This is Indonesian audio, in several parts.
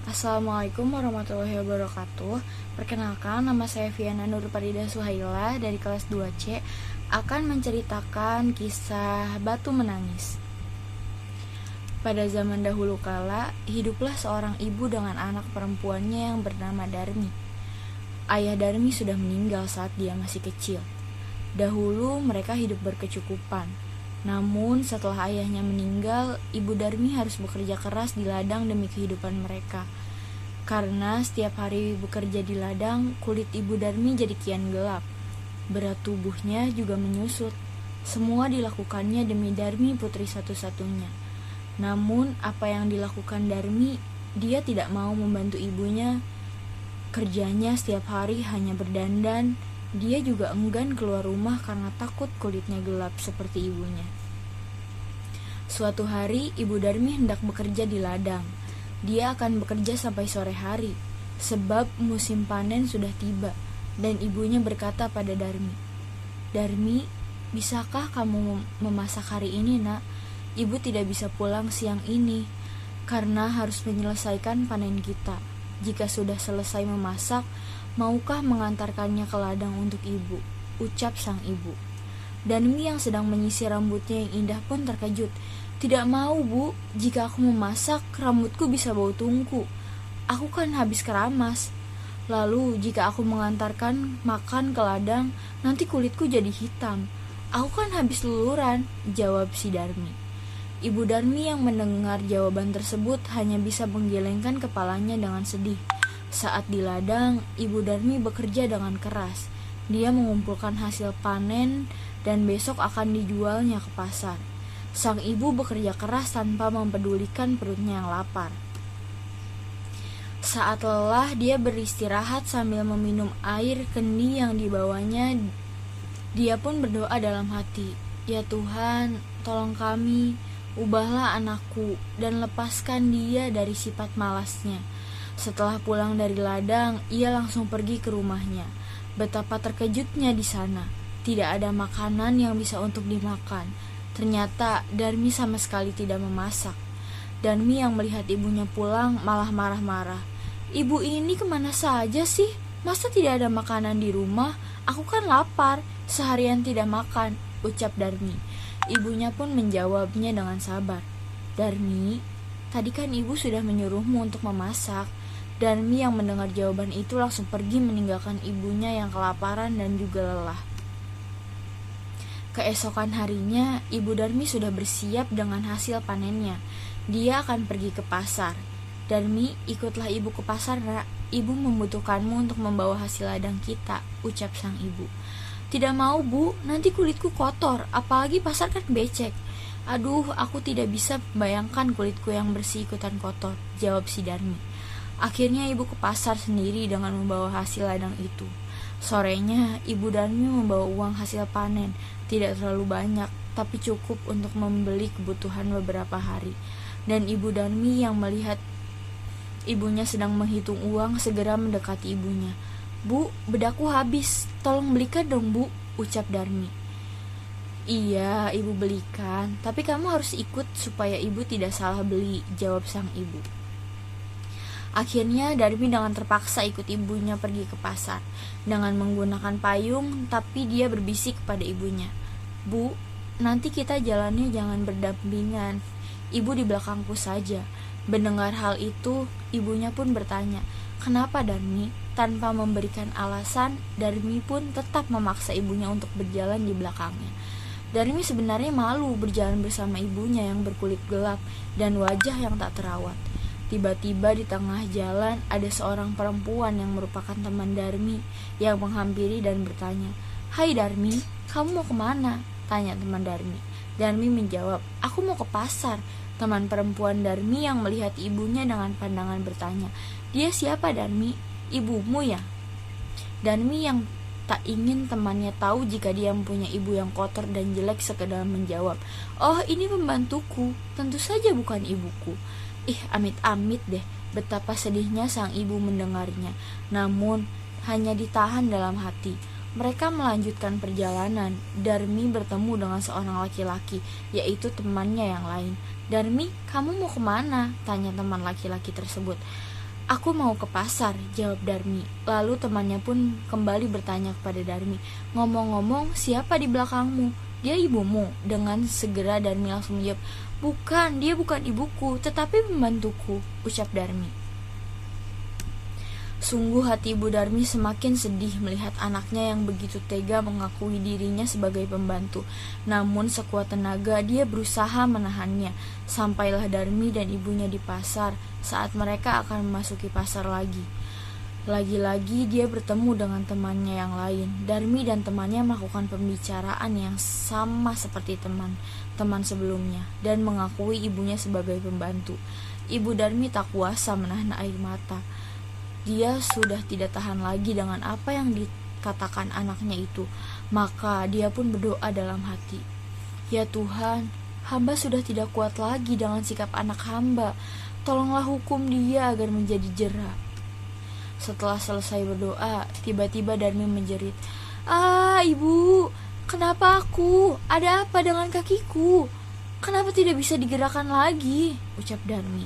Assalamualaikum warahmatullahi wabarakatuh. Perkenalkan, nama saya Viana Nurparida Suhaila dari kelas 2C akan menceritakan kisah Batu Menangis. Pada zaman dahulu kala, hiduplah seorang ibu dengan anak perempuannya yang bernama Darmi. Ayah Darmi sudah meninggal saat dia masih kecil. Dahulu mereka hidup berkecukupan. Namun setelah ayahnya meninggal, ibu Darmi harus bekerja keras di ladang demi kehidupan mereka. Karena setiap hari bekerja di ladang, kulit ibu Darmi jadi kian gelap. Berat tubuhnya juga menyusut. Semua dilakukannya demi Darmi, putri satu-satunya. Namun apa yang dilakukan Darmi, dia tidak mau membantu ibunya. Kerjanya setiap hari hanya berdandan. Dia juga enggan keluar rumah karena takut kulitnya gelap seperti ibunya. Suatu hari, ibu Darmi hendak bekerja di ladang. Dia akan bekerja sampai sore hari, sebab musim panen sudah tiba. Dan ibunya berkata pada Darmi, "Darmi, bisakah kamu memasak hari ini, nak? Ibu tidak bisa pulang siang ini, karena harus menyelesaikan panen kita. Jika sudah selesai memasak, maukah mengantarkannya ke ladang untuk ibu?" ucap sang ibu. Darmi yang sedang menyisir rambutnya yang indah pun terkejut. "Tidak mau, Bu. Jika aku memasak, rambutku bisa bau tungku. Aku kan habis keramas. Lalu jika aku mengantarkan makan ke ladang, nanti kulitku jadi hitam. Aku kan habis luluran," jawab si Darmi. Ibu Darmi yang mendengar jawaban tersebut hanya bisa menggelengkan kepalanya dengan sedih. Saat di ladang, ibu Darmi bekerja dengan keras. Dia mengumpulkan hasil panen dan besok akan dijualnya ke pasar. Sang ibu bekerja keras tanpa mempedulikan perutnya yang lapar. Saat lelah, dia beristirahat sambil meminum air kendi yang dibawanya. Dia pun berdoa dalam hati, "Ya Tuhan, tolong kami, ubahlah anakku dan lepaskan dia dari sifat malasnya." Setelah pulang dari ladang, ia langsung pergi ke rumahnya. Betapa terkejutnya di sana. Tidak ada makanan yang bisa untuk dimakan. Ternyata Darmi sama sekali tidak memasak. Darmi yang melihat ibunya pulang malah marah-marah. "Ibu ini kemana saja sih? Masa tidak ada makanan di rumah? Aku kan lapar, seharian tidak makan," ucap Darmi. Ibunya pun menjawabnya dengan sabar. "Darmi, tadi kan ibu sudah menyuruhmu untuk memasak." Darmi yang mendengar jawaban itu langsung pergi meninggalkan ibunya yang kelaparan dan juga lelah. Keesokan harinya, ibu Darmi sudah bersiap dengan hasil panennya. Dia akan pergi ke pasar. "Darmi, ikutlah ibu ke pasar, nak. Ibu membutuhkanmu untuk membawa hasil ladang kita," ucap sang ibu. "Tidak mau, Bu. Nanti kulitku kotor, apalagi pasar kan becek." "Aduh, aku tidak bisa membayangkan kulitku yang bersih ikutan kotor," jawab si Darmi. Akhirnya ibu ke pasar sendiri dengan membawa hasil ladang itu. Sorenya, ibu Darmi membawa uang hasil panen. Tidak terlalu banyak, tapi cukup untuk membeli kebutuhan beberapa hari. Dan ibu Darmi yang melihat ibunya sedang menghitung uang segera mendekati ibunya. "Bu, bedakku habis. Tolong belikan dong, Bu," ucap Darmi. "Iya, ibu belikan. Tapi kamu harus ikut supaya ibu tidak salah beli," jawab sang ibu. Akhirnya Darmi dengan terpaksa ikut ibunya pergi ke pasar. Dengan menggunakan payung, tapi dia berbisik kepada ibunya, "Bu, nanti kita jalannya jangan berdampingan. Ibu di belakangku saja." Mendengar hal itu, ibunya pun bertanya, "Kenapa, Darmi?" Tanpa memberikan alasan, Darmi pun tetap memaksa ibunya untuk berjalan di belakangnya. Darmi sebenarnya malu berjalan bersama ibunya yang berkulit gelap dan wajah yang tak terawat. Tiba-tiba di tengah jalan ada seorang perempuan yang merupakan teman Darmi yang menghampiri dan bertanya, "Hai Darmi, kamu mau kemana?" tanya teman Darmi. Darmi menjawab, "Aku mau ke pasar." Teman perempuan Darmi yang melihat ibunya dengan pandangan bertanya, "Dia siapa, Darmi? Ibumu ya?" Darmi yang tak ingin temannya tahu jika dia mempunyai ibu yang kotor dan jelek sekedar menjawab, "Oh, ini pembantuku. Tentu saja bukan ibuku." Ih, amit-amit deh, betapa sedihnya sang ibu mendengarnya. Namun, hanya ditahan dalam hati. Mereka melanjutkan perjalanan. Darmi bertemu dengan seorang laki-laki, yaitu temannya yang lain. "Darmi, kamu mau kemana?" tanya teman laki-laki tersebut. Aku mau ke pasar, jawab Darmi. Lalu temannya pun kembali bertanya kepada Darmi, ngomong-ngomong, siapa di belakangmu? Dia ibumu? Dengan segera Darmi langsung menjawab, bukan, dia bukan ibuku, tetapi pembantuku, ucap Darmi. Sungguh hati Ibu Darmi semakin sedih melihat anaknya yang begitu tega mengakui dirinya sebagai pembantu. Namun sekuat tenaga dia berusaha menahannya. Sampailah Darmi dan ibunya di pasar saat mereka akan memasuki pasar lagi. Lagi-lagi dia bertemu dengan temannya yang lain. Darmi dan temannya melakukan pembicaraan yang sama seperti teman-teman sebelumnya dan mengakui ibunya sebagai pembantu. Ibu Darmi tak kuasa menahan air mata. Dia sudah tidak tahan lagi dengan apa yang dikatakan anaknya itu. Maka dia pun berdoa dalam hati, ya Tuhan, hamba sudah tidak kuat lagi dengan sikap anak hamba. Tolonglah hukum dia agar menjadi jera. Setelah selesai berdoa, tiba-tiba Darmi menjerit, ibu, kenapa aku? Ada apa dengan kakiku? Kenapa tidak bisa digerakkan lagi? Ucap Darmi.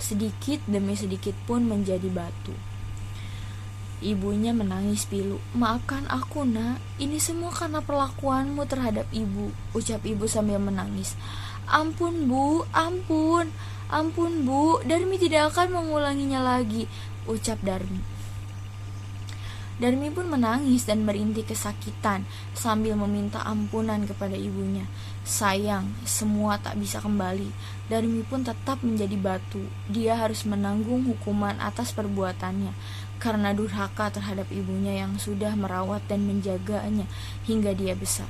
Sedikit demi sedikit pun menjadi batu. Ibunya menangis pilu. Maafkan aku nak, ini semua karena perlakuanmu terhadap ibu, ucap ibu sambil menangis. Ampun bu, ampun bu, Darmi tidak akan mengulanginya lagi, ucap Darmi. Darmi pun menangis dan merintih kesakitan sambil meminta ampunan kepada ibunya. Sayang, semua tak bisa kembali. Darmi pun tetap menjadi batu. Dia harus menanggung hukuman atas perbuatannya karena durhaka terhadap ibunya yang sudah merawat dan menjaganya hingga dia besar.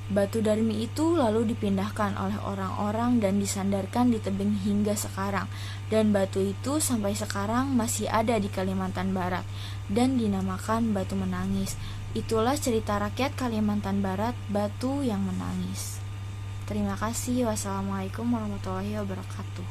Batu Darmi itu lalu dipindahkan oleh orang-orang dan disandarkan di tebing hingga sekarang. Dan batu itu sampai sekarang masih ada di Kalimantan Barat dan dinamakan Batu Menangis. Itulah cerita rakyat Kalimantan Barat, Batu yang Menangis. Terima kasih. Wassalamualaikum warahmatullahi wabarakatuh.